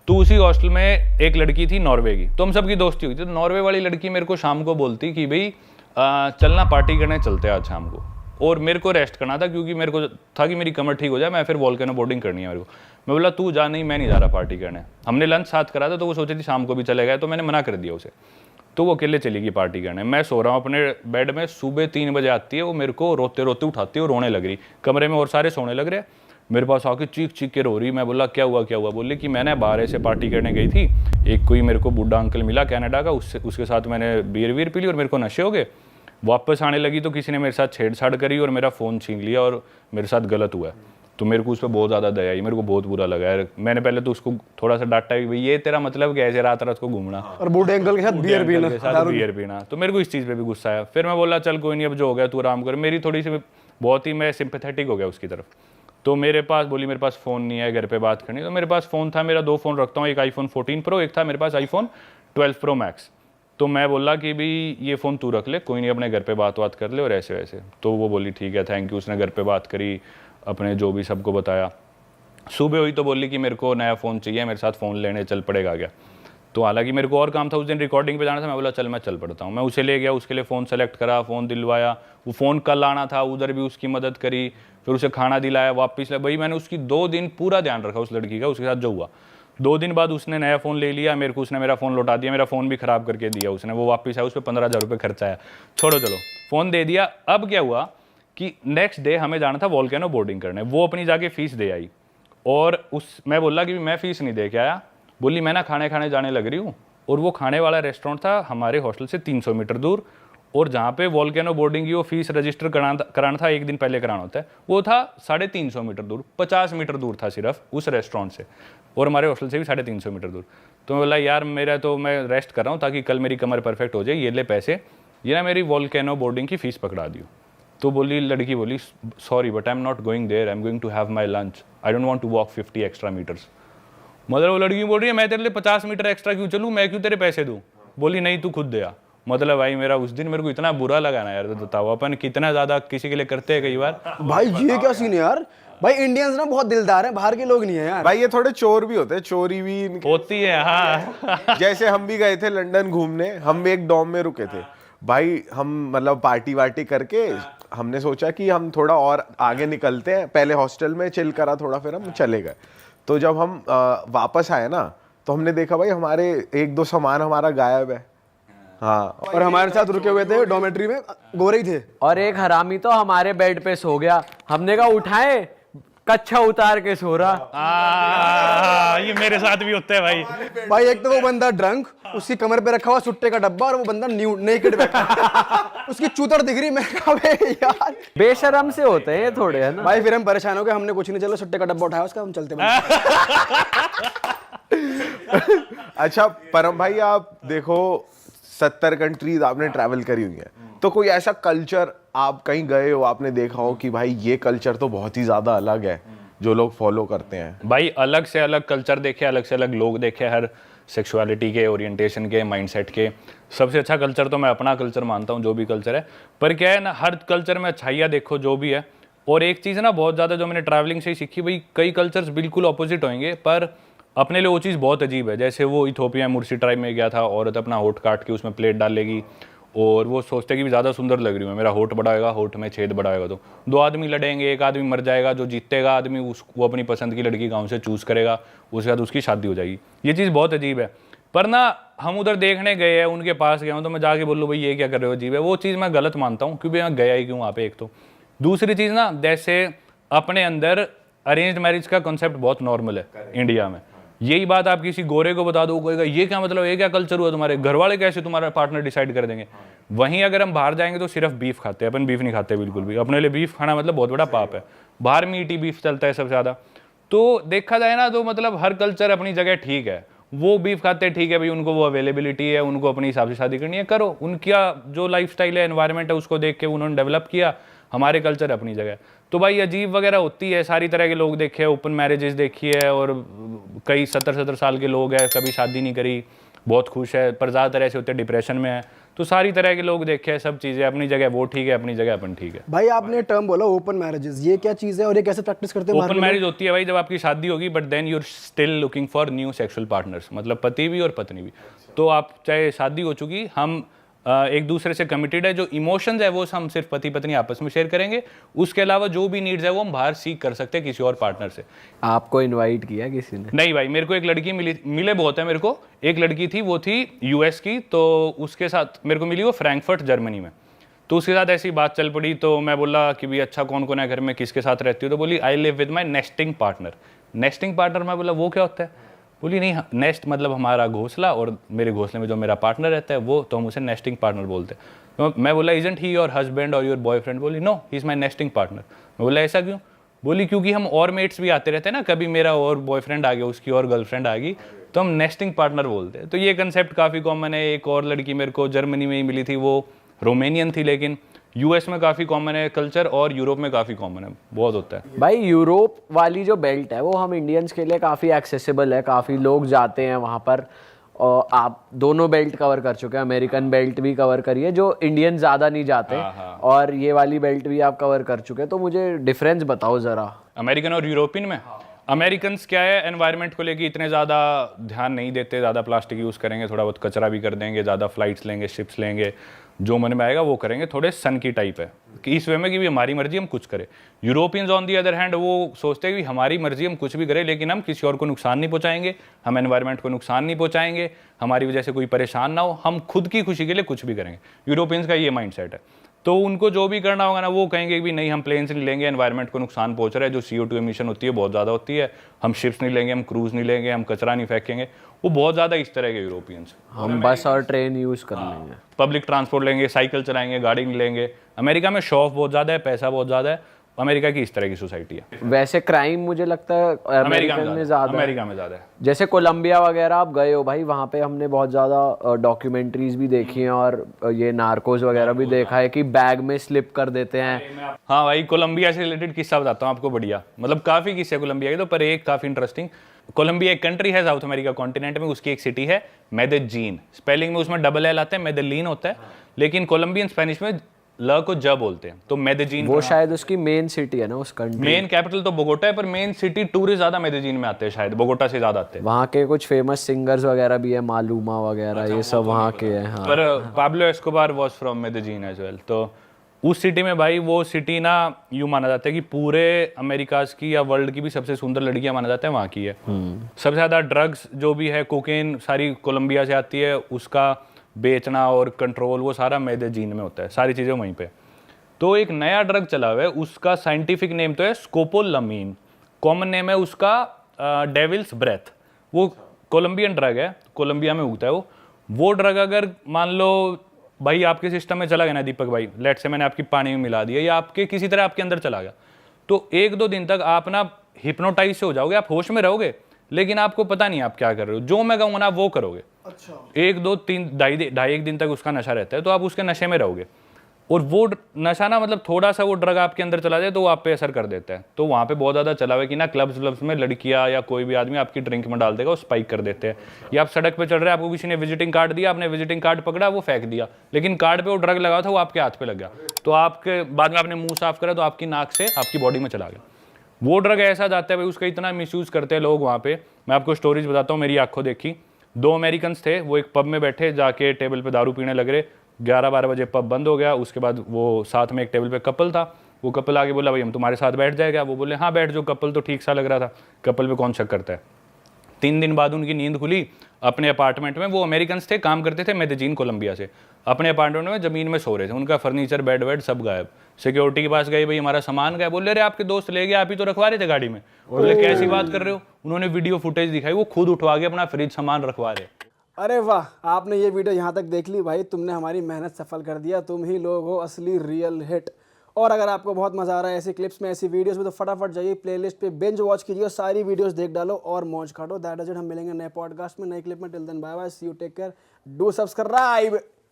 तो उसी हॉस्टल में एक लड़की थी नॉर्वे की, तो हम सबकी दोस्ती हुई थी। तो नॉर्वे वाली लड़की मेरे को शाम को बोलती कि भाई चलना पार्टी करने चलते हैं आज शाम को। और मेरे को रेस्ट करना था क्योंकि मेरे को था कि मेरी कमर ठीक हो जाए, मैं फिर वॉल्केनो बोर्डिंग करनी है मेरे को। मैं बोला तू जा, नहीं मैं नहीं जा रहा पार्टी करने। हमने लंच साथ करा था तो वो सोची थी शाम को भी चले गए, तो मैंने मना कर दिया उसे। तो वो अकेले चली गई पार्टी करने। मैं सो रहा हूँ अपने बेड में, सुबह 3 बजे आती है वो, मेरे को रोते रोते उठाती है और रोने लग रही। कमरे में और सारे सोने लग रहे, मेरे पास आके चीख चीख के रो रही। मैं बोला क्या हुआ क्या हुआ? बोली कि मैंने बाहर से पार्टी करने गई थी, एक कोई मेरे को बूढ़ा अंकल मिला कनाडा का, उसके साथ मैंने बियर वीर पी ली और मेरे को नशे हो गए। वापस आने लगी तो किसी ने मेरे साथ छेड़छाड़ करी और मेरा फ़ोन छीन लिया और मेरे साथ गलत हुआ है। तो मेरे को उस पर बहुत ज़्यादा दया आई, मेरे को बहुत बुरा लगा यार। मैंने पहले तो उसको थोड़ा सा डांटा कि भाई ये तेरा मतलब क्या है, ऐसे रात रात को घूमना और बूढ़े अंकल के साथ बियर पीना। तो मेरे को इस चीज़ पे भी गुस्सा आया। फिर मैं बोला चल कोई नहीं, अब जो हो गया तू आराम कर। मेरी थोड़ी सी बहुत ही मैं सिंपैथेटिक हो गया उसकी तरफ। तो मेरे पास बोली मेरे पास फ़ोन नहीं है घर पे बात करनी। तो मेरे पास फ़ोन था, मेरा 2 फ़ोन रखता हूँ, एक iPhone 14 Pro, एक था मेरे पास iPhone 12 Pro Max। तो मैं बोला कि भाई ये फ़ोन तू रख ले, कोई नहीं अपने घर पे बात कर ले और ऐसे वैसे। तो वो बोली ठीक है थैंक यू। उसने घर पे बात करी, अपने जो भी सबको बताया। सुबह हुई तो बोली कि मेरे को नया फ़ोन चाहिए, मेरे साथ फ़ोन लेने चल पड़ेगा क्या। तो हालांकि मेरे को और काम था उस दिन, रिकॉर्डिंग पे जाना था। मैं बोला चल मैं चल पड़ता हूँ। मैं उसे ले गया, उसके लिए फ़ोन सेलेक्ट करा, फ़ोन दिलवाया। वो फ़ोन कल आना था, उधर भी उसकी मदद करी, फिर उसे खाना दिलाया, वापस भाई मैंने उसकी 2 दिन पूरा ध्यान रखा उस लड़की का। उसके साथ जो हुआ 2 दिन बाद उसने नया फ़ोन ले लिया मेरे को, उसने मेरा फ़ोन लौटा दिया, मेरा फ़ोन भी ख़राब करके दिया उसने। वो वापस आया, उस पर 15,000 रुपये खर्चा आया। छोड़ो चलो, फ़ोन दे दिया। अब क्या हुआ कि नेक्स्ट डे हमें जाना था वॉल्केनो बोर्डिंग करने। वो अपनी जाके फ़ीस दे आई और मैं बोला कि मैं फ़ीस नहीं दे के आया। बोली मैं ना खाने जाने लग रही हूँ। और वो खाने वाला रेस्टोरेंट था हमारे हॉस्टल से 300 मीटर दूर, और जहाँ पे वॉल्केनो बोर्डिंग की वो फीस रजिस्टर कराना था, एक दिन पहले कराना होता है, वो था 350 मीटर दूर, 50 मीटर दूर था सिर्फ उस रेस्टोरेंट से, और हमारे हॉस्टल से भी 350 मीटर दूर। तो मैं बोला यार मेरा तो मैं रेस्ट कर रहा हूँ ताकि कल मेरी कमर परफेक्ट हो जाए, ये ले पैसे, ये ना मेरी वॉल्केनो बोर्डिंग की फ़ीस पकड़ा दियो। तो बोली लड़की बोली sorry but I am not going there, I am going to have my lunch, I don't want to walk 50 extra metres. मतलब वो लड़की बोल रही है मैं तेरे लिए 50 मीटर एक्स्ट्रा क्यों चलूँ, मैं क्यों तेरे पैसे दूँ। बोली नहीं तू खुद दे आ। मतलब भाई मेरा उस दिन मेरे को इतना बुरा लगा ना यार। तो बताओ अपन कितना ज़्यादा किसी के लिए करते हैं कई बार। भाई ये क्या सीन है यार। भाई इंडियंस ना बहुत दिलदार हैं, बाहर के लोग नहीं है यार। भाई ये थोड़े चोर भी होते हैं, चोरी भी होती है हाँ। जैसे हम भी गए थे लंदन घूमने, हम भी एक डॉम में रुके थे भाई। हम मतलब पार्टी वार्टी करके हमने सोचा कि हम थोड़ा और आगे निकलते हैं, पहले हॉस्टल में चिल करा थोड़ा, फिर हम चले गए। तो जब हम वापस आए ना तो हमने देखा भाई हमारे 1-2 सामान हमारा गायब है। हाँ, और हमारे साथ रुके हुए थे डॉर्मेट्री में गोरे ही थे। और एक हरामी तो हमारे बेड पे सो गया, हमने कहा उठाए, कच्छा उतार के सो रहा। ये मेरे साथ भी होता है भाई। भाई एक तो वो बंदा ड्रंक, उसकी कमर पे रखा हुआ सुट्टे का डब्बा, और वो बंदा नेकेड बैठा उसकी चूतर दिख रही। मैं कहा यार बेशरम से होते हैं ये थोड़े, है ना भाई। फिर हम परेशान हो गए, हमने कुछ नहीं, चलो सुट्टे का डब्बा उठाया उसका, हम चलते अच्छा परम भाई आप देखो 70 कंट्रीज आपने ट्रैवल करी हुई है, तो कोई ऐसा कल्चर आप कहीं गए हो, आपने देखा हो कि भाई ये कल्चर तो बहुत ही ज्यादा अलग है जो लोग फॉलो करते हैं? भाई अलग से अलग कल्चर देखे, अलग से अलग लोग देखे, हर सेक्सुअलिटी के, ओरिएंटेशन के, माइंडसेट के। सबसे अच्छा कल्चर तो मैं अपना कल्चर मानता हूँ, जो भी कल्चर है। पर क्या है ना, हर कल्चर में अच्छाइयाँ देखो जो भी है। और एक चीज़ ना बहुत ज़्यादा जो मैंने ट्रैवलिंग से ही सीखी, भाई कई कल्चर्स बिल्कुल अपोजिट होंगे पर अपने लिए वो चीज़ बहुत अजीब है। जैसे वो इथोपिया मुर्सी ट्राइब में गया था, औरत अपना होठ काट के उसमें प्लेट डाल लेगी और वो सोचते कि भी ज़्यादा सुंदर लग रही हूँ, मेरा होठ बड़ा होगा, होठ में छेद बड़ा होगा। तो 2 आदमी लड़ेंगे, एक आदमी मर जाएगा, जो जीतेगा आदमी वो अपनी पसंद की लड़की गाँव से चूज़ करेगा, उसके बाद उसकी शादी हो जाएगी। ये चीज़ बहुत अजीब है। पर ना हम उधर देखने गए हैं, उनके पास गया हूँ, तो मैं जाके बोलूँ भाई ये क्या कर रहे हो, अजीब है। वो चीज़ मैं गलत मानता हूँ क्योंकि मैं गया ही क्यों वहाँ पे। एक तो दूसरी चीज़ ना, जैसे अपने अंदर अरेंज्ड मैरिज का कॉन्सेप्ट बहुत नॉर्मल है इंडिया में। यही बात आप किसी गोरे को बता दो, कहेगा ये क्या मतलब, ये क्या कल्चर हुआ तुम्हारे, घर वाले कैसे तुम्हारा पार्टनर डिसाइड कर देंगे। वहीं अगर हम बाहर जाएंगे तो सिर्फ बीफ खाते हैं, अपन बीफ नहीं खाते बिल्कुल भी। अपने लिए बीफ खाना मतलब बहुत बड़ा पाप है। बाहर मीट ही बीफ चलता है सबसे ज़्यादा। तो देखा जाए ना तो मतलब हर कल्चर अपनी जगह ठीक है। वो बीफ खाते हैं ठीक है भाई, उनको वो अवेलेबिलिटी है, उनको अपने हिसाब से शादी करनी है, करो। उनका जो लाइफस्टाइल है, एनवायरनमेंट है, उसको देख के उन्होंने डेवलप किया। हमारे कल्चर अपनी जगह। तो भाई अजीब वगैरह होती है, सारी तरह के लोग देखे, ओपन मैरिजेस देखी है, और कई 70 साल के लोग हैं, कभी शादी नहीं करी, बहुत खुश है, पर ज़्यादातर ऐसे होते हैं डिप्रेशन में है। तो सारी तरह के लोग देखे हैं, सब चीज़ें अपनी जगह, वो ठीक है अपनी जगह, अपन ठीक है। भाई आपने टर्म बोला ओपन मैरिजेस, ये क्या चीज़ है और ये कैसे प्रैक्टिस करते हैं? ओपन मैरिज होती है भाई जब आपकी शादी होगी, but then you're still looking for new sexual partners, मतलब पति भी और पत्नी भी। तो आप चाहे शादी हो चुकी, हम एक दूसरे से कमिटेड है। जो इमोशंस है वो हम सिर्फ पति पत्नी आपस में शेयर करेंगे, उसके अलावा जो भी नीड्स है वो हम बाहर सीख कर सकते हैं किसी और पार्टनर से। आपको इनवाइट किया किसी ने? नहीं भाई, मेरे को एक लड़की मिले बहुत है मेरे को। एक लड़की थी, वो थी यूएस की, तो उसके साथ मेरे को मिली वो फ्रैंकफर्ट जर्मनी में। तो उसके साथ ऐसी बात चल पड़ी, तो मैं बोला कि भाई अच्छा कौन कौन है घर में, किसके साथ रहती हो? तो बोली I live with my nesting partner. Nesting partner, मैं बोला वो क्या होता है? बोली नहीं, नेस्ट मतलब हमारा घोंसला, और मेरे घोंसले में जो मेरा पार्टनर रहता है वो, तो हम उसे नेस्टिंग पार्टनर बोलते हैं। तो मैं बोला इजंट ही योर हस्बैंड और योर बॉयफ्रेंड? बोली no, he is my nesting partner. मैं बोला ऐसा क्यों? बोली क्योंकि हम और मेट्स भी आते रहते हैं ना, कभी मेरा और बॉयफ्रेंड आ गया, उसकी और गर्लफ्रेंड आ गई, तो हम नेस्टिंग पार्टनर बोलते हैं। तो ये कंसेप्ट काफ़ी कॉमन है। एक और लड़की मेरे को जर्मनी में ही मिली थी, वो रोमेनियन थी, लेकिन यूएस में काफ़ी कॉमन है कल्चर, और यूरोप में काफ़ी कॉमन है, बहुत होता है। भाई यूरोप वाली जो बेल्ट है वो हम इंडियंस के लिए काफ़ी एक्सेसिबल है, काफ़ी लोग जाते हैं वहाँ पर। और आप दोनों बेल्ट कवर कर चुके हैं, अमेरिकन बेल्ट भी कवर करी है, जो इंडियन ज़्यादा नहीं जाते, और ये वाली बेल्ट भी आप कवर कर चुके हैं। तो मुझे डिफरेंस बताओ ज़रा अमेरिकन और यूरोपियन में। अमेरिकन्स क्या है, एनवायरनमेंट को लेके इतने ज़्यादा ध्यान नहीं देते, ज़्यादा प्लास्टिक यूज़ करेंगे, थोड़ा बहुत कचरा भी कर देंगे, ज़्यादा फ्लाइट्स लेंगे, शिप्स लेंगे, जो मन में आएगा वो करेंगे। थोड़े सन की टाइप है कि इस वे में कि भी हमारी मर्जी हम कुछ करें। Europeans on the other hand वो सोचते हैं कि हमारी मर्जी हम कुछ भी करें, लेकिन हम किसी और को नुकसान नहीं पहुंचाएंगे, हम एनवायरनमेंट को नुकसान नहीं पहुंचाएंगे, हमारी वजह से कोई परेशान ना हो, हम खुद की खुशी के लिए कुछ भी करेंगे। यूरोपियंस का ये माइंड सेट है। तो उनको जो भी करना होगा ना, वो कहेंगे कि नहीं हम प्लेन्स नहीं लेंगे, एनवायरनमेंट को नुकसान पहुंच रहा है, जो CO2 एमिशन होती है बहुत ज़्यादा होती है, हम शिप्स नहीं लेंगे, हम क्रूज़ नहीं लेंगे, हम कचरा नहीं फेंकेंगे। वो बहुत ज़्यादा इस तरह के यूरोपियंस। हम बस और ट्रेन यूज़ कर लेंगे, पब्लिक ट्रांसपोर्ट लेंगे, साइकिल चलाएंगे, गाड़ी नहीं लेंगे। अमेरिका में शो ऑफ बहुत ज़्यादा है, पैसा बहुत ज़्यादा है। अमेरिका की इस तरह की सोसाइटी है। वैसे क्राइम मुझे लगता है अमेरिका में ज़्यादा है। अमेरिका में ज़्यादा है। जैसे कोलंबिया वगैरह आप गए हो भाई, वहाँ पे हमने बहुत ज़्यादा डॉक्यूमेंट्रीज भी देखी हैं, और ये नार्कोस वगैरह भी देखा है कि बैग में स्लिप कर देते हैं। हाँ भाई, कोलंबिया से रिलेटेड किस्सा बताता हूँ आपको, बढ़िया, मतलब काफ़ी किस्से कोलंबिया के, तो पर एक काफ़ी इंटरेस्टिंग। कोलंबिया एक कंट्री है साउथ अमेरिका कॉन्टिनेंट में, उसकी एक सिटी है मेदेजीन। स्पेलिंग में उसमें डबल एल आता है, मेदेलीन होता है, लेकिन कोलंबियन स्पेनिश में ल को ज बोलते हैं, तो मेदेजीन वो शायद उसकी मेन सिटी है ना उस कंट्री। मेन कैपिटल तो बोगोटा है, पर मेन सिटी टूरिस्ट ज़्यादा मेदेजीन में आते हैं, शायद बोगोटा से ज़्यादा आते हैं। वहाँ के कुछ फेमस सिंगर्स वगैरह भी है, मालूमा वगैरह, ये सब वहाँ के हैं। हाँ, पर Pablo Escobar was from Medellin as well. तो उस सिटी में भाई, वो सिटी ना यूँ माना जाता है कि पूरे अमेरिकाज की या वर्ल्ड की भी सबसे सुंदर लड़कियां माना जाता है वहाँ की है। सबसे ज़्यादा ड्रग्स जो भी है, कोकेन सारी कोलंबिया से आती है, उसका बेचना और कंट्रोल वो सारा मेदेजीन में होता है, सारी चीज़ें वहीं पे। तो एक नया ड्रग चला हुआ है, उसका साइंटिफिक नेम तो है स्कोपोलामीन, कॉमन नेम है उसका डेविल्स ब्रेथ। वो कोलंबियन ड्रग है, कोलंबिया में उगता है वो ड्रग अगर मान लो भाई आपके सिस्टम में चला गया ना दीपक भाई, लेट से मैंने आपकी पानी में मिला दिया या आपके किसी तरह आपके अंदर चला गया, तो 1-2 दिन तक आप ना हिप्नोटाइज से हो जाओगे, आप होश में रहोगे, लेकिन आपको पता नहीं आप क्या कर रहे हो। जो मैं कहूँगा ना आप वो करोगे। अच्छा। 1-2-3 ढाई 1 दिन तक उसका नशा रहता है, तो आप उसके नशे में रहोगे। और वो नशा ना, मतलब थोड़ा सा वो ड्रग आपके अंदर चला जाए तो वो आप पे असर कर देता है। तो वहाँ पे बहुत ज़्यादा चला हुआ है कि ना क्लब्स में लड़कियाँ या कोई भी आदमी आपकी ड्रिंक में डाल देगा, वो स्पाइक कर देते हैं। या आप सड़क पे चल रहे हैं, आपको किसी ने विजिटिंग कार्ड दिया, आपने विजिटिंग कार्ड पकड़ा, वो फेंक दिया, लेकिन कार्ड पे वो ड्रग लगा था, वो आपके हाथ पे लग गया, तो आपके बाद में आपने मुंह साफ करा तो आपकी नाक से आपकी बॉडी में चला गया। वो ड्रग ऐसा जाता है भाई, उसका इतना मिसयूज़ करते हैं लोग वहाँ पे। मैं आपको स्टोरीज बताता हूँ, मेरी आंखों देखी। 2 अमेरिकन्स थे, वो एक पब में बैठे, जाके टेबल पे दारू पीने लग रहे। 11-12 बजे पब बंद हो गया। उसके बाद वो साथ में एक टेबल पे कपल था, वो कपल आगे बोला भाई हम तुम्हारे साथ बैठ जाएगा। वो बोले हाँ बैठ जाओ, कपल तो ठीक सा लग रहा था, कपल पे कौन शक करता है। 3 दिन बाद उनकी नींद खुली अपने अपार्टमेंट में। वो अमेरिकन्स थे, काम करते थे मेदेजीन कोलंबिया से। अपने अपार्टमेंट में ज़मीन में सो रहे थे, उनका फर्नीचर बेड वेड सब गायब। सिक्योरिटी के पास गए, भाई हमारा सामान गया। बोले अरे आपके दोस्त ले गए, आप ही तो रखवा रहे थे गाड़ी में। बोले कैसी बात कर रहे हो। उन्होंने वीडियो फुटेज दिखाई, वो खुद उठवा के अपना फ्रिज सामान रखवा रहे। अरे वाह, आपने ये वीडियो यहाँ तक देख ली भाई, तुमने हमारी मेहनत सफल कर दिया। तुम ही लोग हो असली रियल हिट। और अगर आपको बहुत मजा आ रहा है ऐसी क्लिप्स में, ऐसी वीडियोस में, तो फटाफट जाइए प्लेलिस्ट पे, बिंज वॉच कीजिए और सारी वीडियोस देख डालो और मौज काटो। That is it. हम मिलेंगे नए पॉडकास्ट में, नई क्लिप में। Till then bye bye, see you, take care, do subscribe.